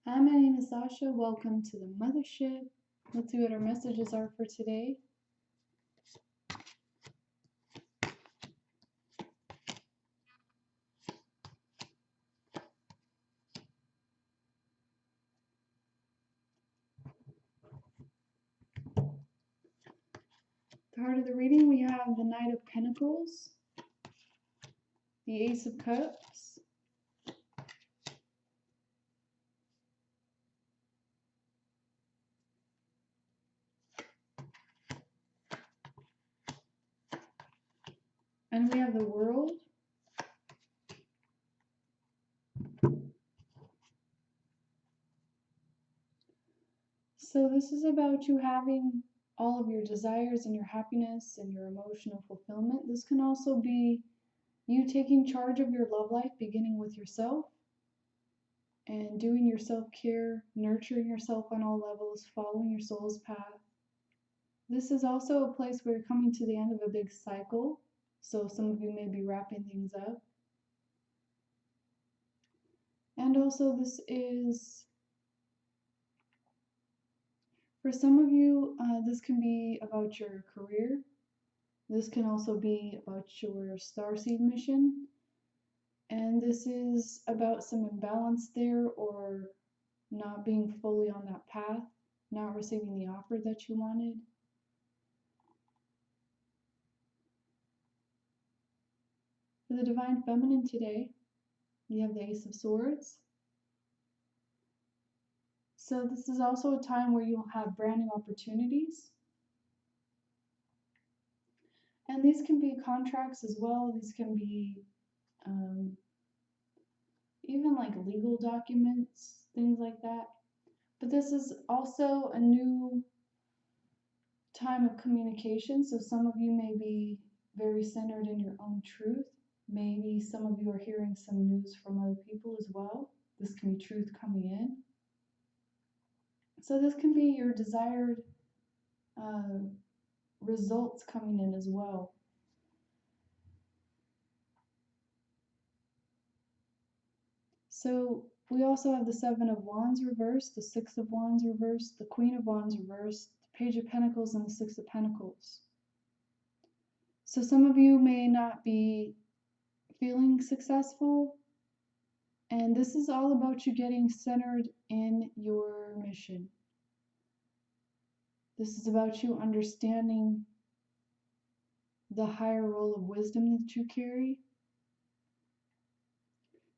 Hi, my name is Sazsha. Welcome to the Muthaship. Let's see what our messages are for today. The heart of the reading, we have the Knight of Pentacles, the Ace of Cups, and we have the World. So this is about you having all of your desires and your happiness and your emotional fulfillment. This can also be you taking charge of your love life, beginning with yourself and doing your self-care, nurturing yourself on all levels, following your soul's path. This is also a place where you're coming to the end of a big cycle. So some of you may be wrapping things up. And also this is, for some of you, this can be about your career. This can also be about your Starseed mission. And this is about some imbalance there, or not being fully on that path, not receiving the offer that you wanted. For the Divine Feminine today, you have the Ace of Swords. So this is also a time where you'll have brand new opportunities. And these can be contracts as well. These can be even like legal documents, things like that. But this is also a new time of communication. So some of you may be very centered in your own truth. Maybe some of you are hearing some news from other people as well. This can be truth coming in. So this can be your desired results coming in as well. So we also have the Seven of Wands reversed, the Six of Wands reversed, the Queen of Wands reversed, the Page of Pentacles, and the Six of Pentacles. So some of you may not be feeling successful, and this is all about you getting centered in your mission. This is about you understanding the higher role of wisdom that you carry.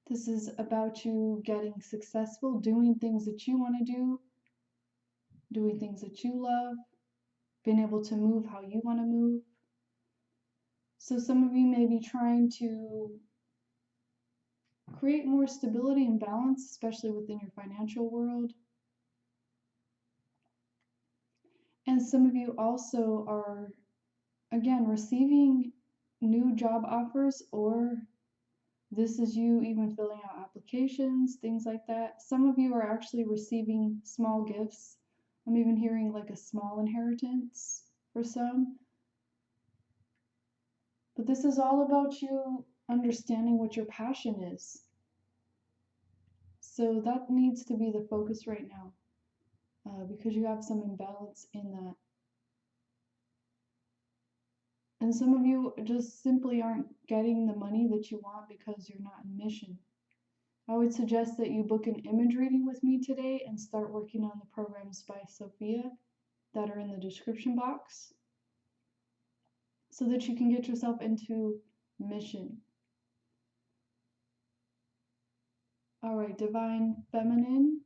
This is about you getting successful, doing things that you want to do, doing things that you love, being able to move how you want to move. So some of you may be trying to create more stability and balance, especially within your financial world. And some of you also are, again, receiving new job offers, or this is you even filling out applications, things like that. Some of you are actually receiving small gifts. I'm even hearing like a small inheritance for some. But this is all about you understanding what your passion is. So that needs to be the focus right now, because you have some imbalance in that. And some of you just simply aren't getting the money that you want because you're not in mission. I would suggest that you book an image reading with me today and start working on the programs by Sophia that are in the description box, so that you can get yourself into mission. All right, Divine Feminine.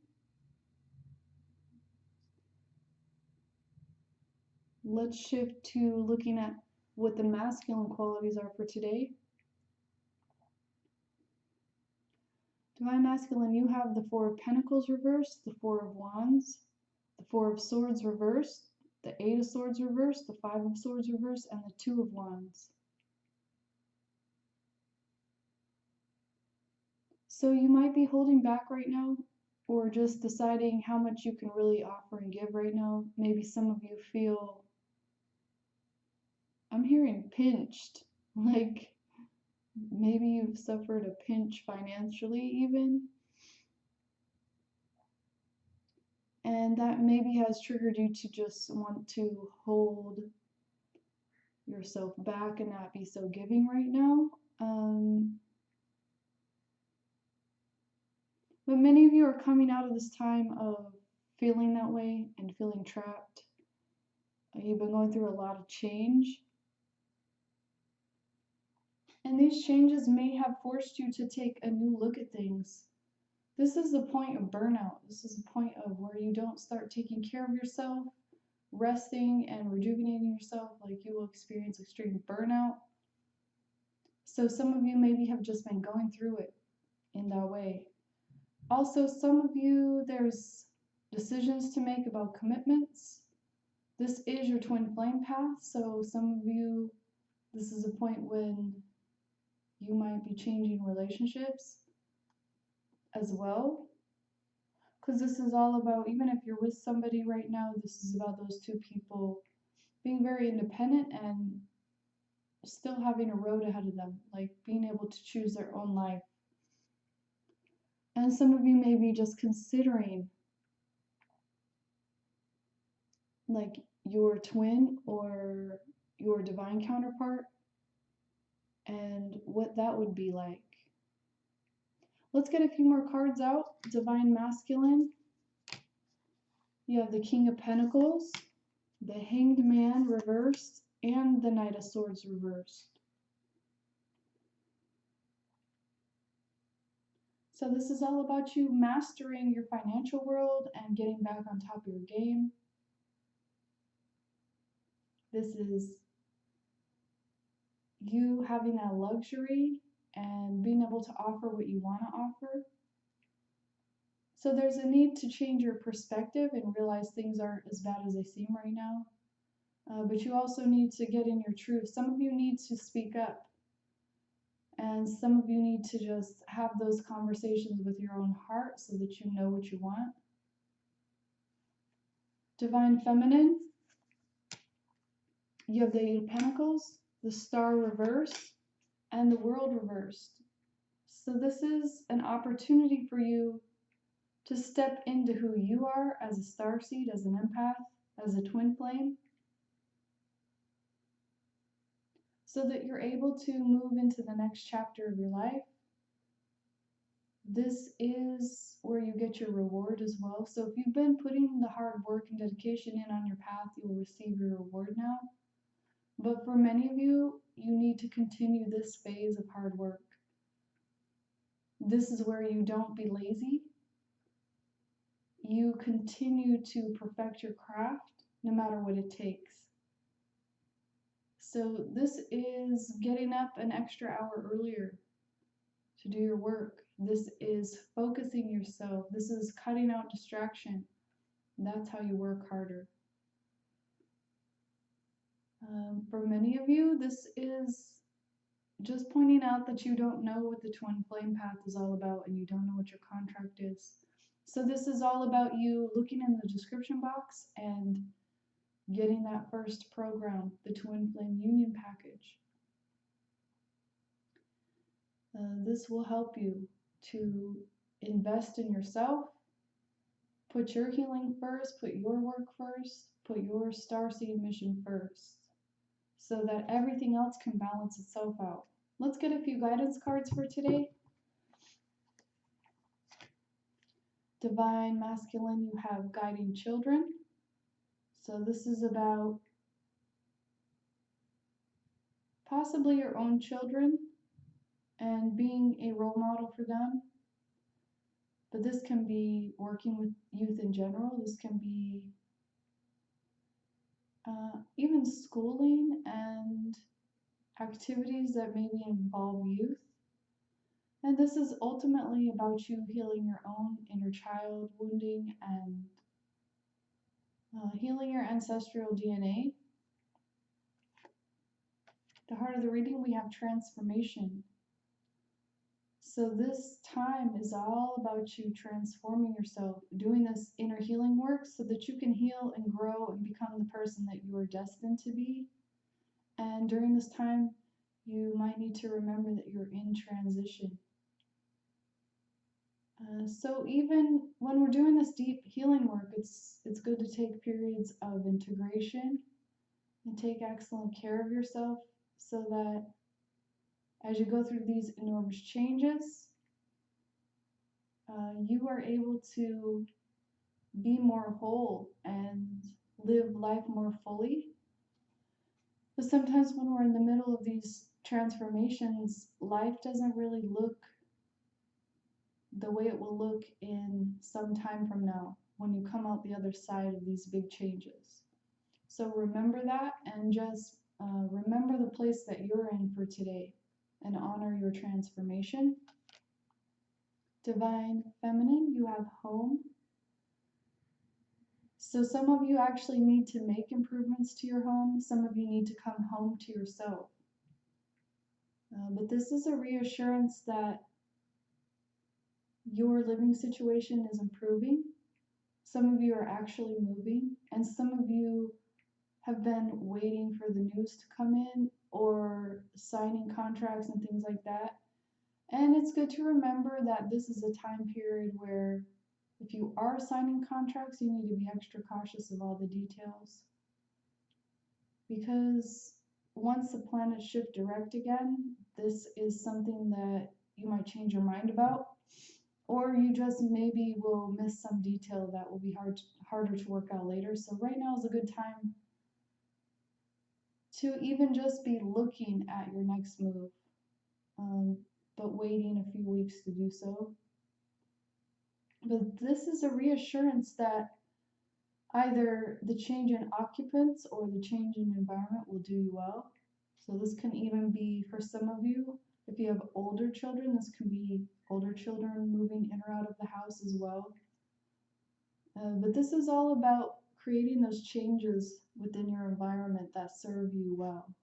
Let's shift to looking at what the masculine qualities are for today. Divine Masculine, you have the Four of Pentacles reversed, the Four of Wands, the Four of Swords reversed, the Eight of Swords reversed, the Five of Swords reversed, and the Two of Wands. So you might be holding back right now, or just deciding how much you can really offer and give right now. Maybe some of you feel, I'm hearing pinched, like maybe you've suffered a pinch financially even. And that maybe has triggered you to just want to hold yourself back and not be so giving right now. But many of you are coming out of this time of feeling that way and feeling trapped. You've been going through a lot of change. And these changes may have forced you to take a new look at things. This is the point of burnout. This is the point of where you don't start taking care of yourself, resting and rejuvenating yourself, like you will experience extreme burnout. So some of you maybe have just been going through it in that way. Also, some of you, there's decisions to make about commitments. This is your twin flame path, so some of you, this is a point when you might be changing relationships as well. Because this is all about, even if you're with somebody right now, this is about those two people being very independent and still having a road ahead of them, like being able to choose their own life. And some of you may be just considering like your twin or your divine counterpart and what that would be like. Let's get a few more cards out. Divine masculine. You have the King of Pentacles, the Hanged Man reversed, and the Knight of Swords reversed. So this is all about you mastering your financial world and getting back on top of your game. This is you having that luxury and being able to offer what you want to offer. So there's a need to change your perspective and realize things aren't as bad as they seem right now. But you also need to get in your truth. Some of you need to speak up. And some of you need to just have those conversations with your own heart so that you know what you want. Divine feminine. You have the Eight of Pentacles, the Star reversed, and the World reversed. So this is an opportunity for you to step into who you are as a starseed, as an empath, as a twin flame, so that you're able to move into the next chapter of your life. This is where you get your reward as well. So if you've been putting the hard work and dedication in on your path, you will receive your reward now. But for many of you, you need to continue this phase of hard work. This is where you don't be lazy. You continue to perfect your craft no matter what it takes. So this is getting up an extra hour earlier to do your work. This is focusing yourself. This is cutting out distraction. That's how you work harder. For many of you, this is just pointing out that you don't know what the twin flame path is all about and you don't know what your contract is. So this is all about you looking in the description box and getting that first program, the Twin Flame Union package. This will help you to invest in yourself, put your healing first, put your work first, put your starseed mission first, so that everything else can balance itself out. Let's get a few guidance cards for today. Divine masculine, you have guiding children. So this is about possibly your own children and being a role model for them. But this can be working with youth in general. This can be even schooling and activities that maybe involve youth. And this is ultimately about you healing your own inner child wounding and healing your ancestral DNA. The heart of the reading, we have transformation. So this time is all about you transforming yourself, doing this inner healing work so that you can heal and grow and become the person that you are destined to be. And during this time, you might need to remember that you're in transition. So even when we're doing this deep healing work, it's good to take periods of integration and take excellent care of yourself so that as you go through these enormous changes, you are able to be more whole and live life more fully. But sometimes when we're in the middle of these transformations, life doesn't really look the way it will look in some time from now when you come out the other side of these big changes. So remember that and just remember the place that you're in for today and honor your transformation. Divine Feminine, you have home. So some of you actually need to make improvements to your home. Some of you need to come home to yourself. But this is a reassurance that your living situation is improving. Some of you are actually moving, and some of you have been waiting for the news to come in or signing contracts and things like that. And it's good to remember that this is a time period where if you are signing contracts, you need to be extra cautious of all the details. Because once the planets shift direct again, this is something that you might change your mind about, or you just maybe will miss some detail that will be harder to work out later. So right now is a good time to even just be looking at your next move, but waiting a few weeks to do so. But this is a reassurance that either the change in occupants or the change in environment will do you well. So this can even be for some of you, if you have older children, this can be older children moving in or out of the house as well. But this is all about creating those changes within your environment that serve you well.